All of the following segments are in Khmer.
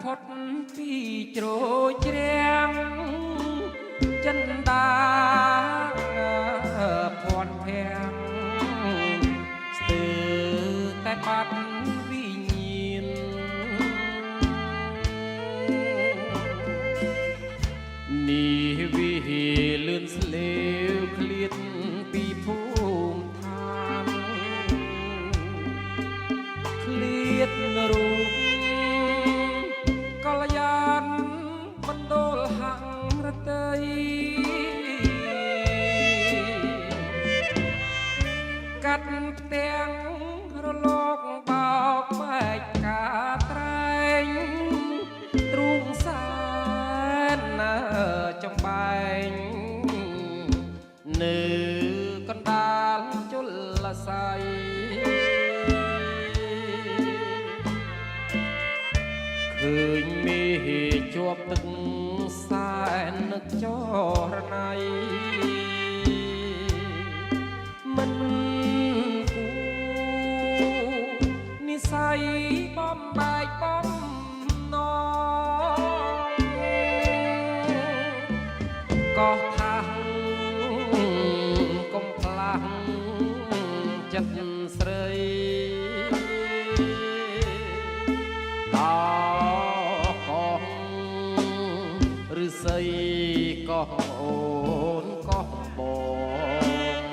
ផុតពីជ្រោយជ្រាំងចិនដាភ័ណ្ឌភាំងស្ទើរតែបាត់វិញ្ញាណនេះវិលឿនស្លេវឃ្លាតពីភូមិឋានឃ្លាតរូបកល្យានបណ្ដូលហាំងរតីកាត់ផ្ទាំងរលកបោកបែកកាត្រែងទ្រូងសែនចំបែងនៅកណ្ដាលជលស័យឃើញមេជាប់ទឹកសែននឹកចរណៃមិនគូនិស័យបំបែកបំណងក៏ថាកុំខ្លាំងចិត្តស្រីឬស័យកោះអូនកោះបង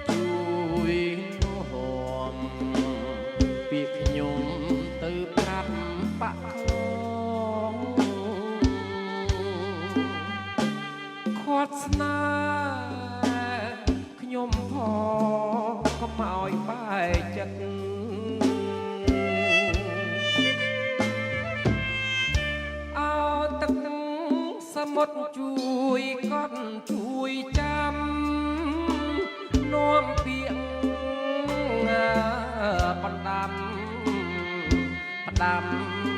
ជួយនាំពីខ្ញុំទៅប្រាប់បាក់ខ្លងខាត់ស្នេហ៍ខ្ញុំផងកុំឲ្យបែកចិត្តសមុទ្រជួយកត់ជួយចាំនាំពាក្យបណ្ដាំផ្ដាំ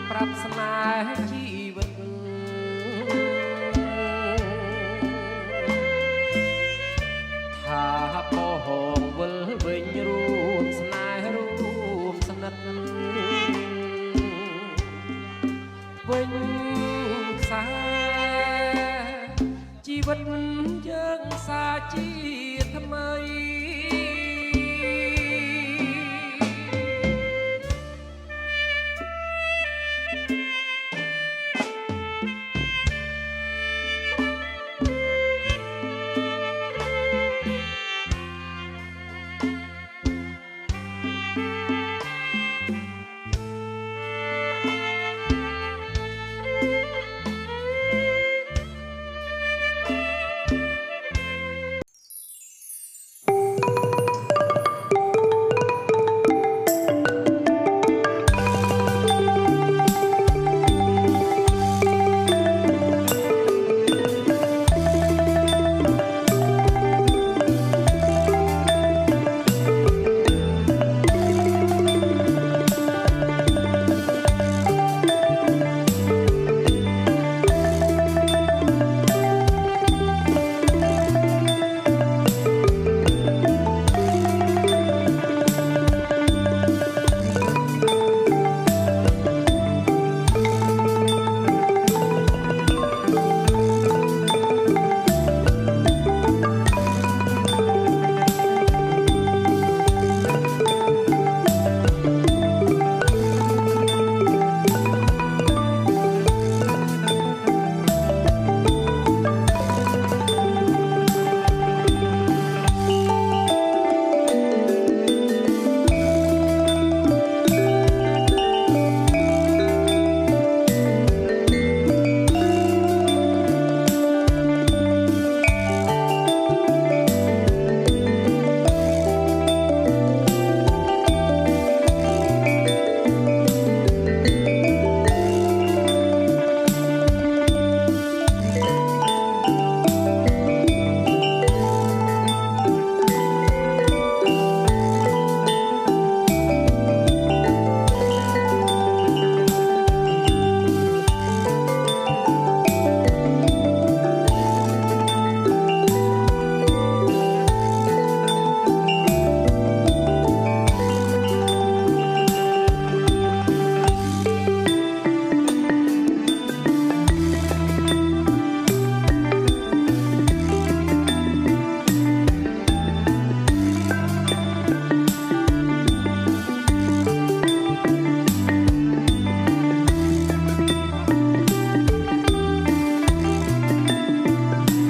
ប្រាប់ស្នេហ៍ជីវិតថាបងវិលវិញរួមស្នេហ៍រួមស្និទ្ធវិញខ្សែជីវិតយើងសាជាថ្មី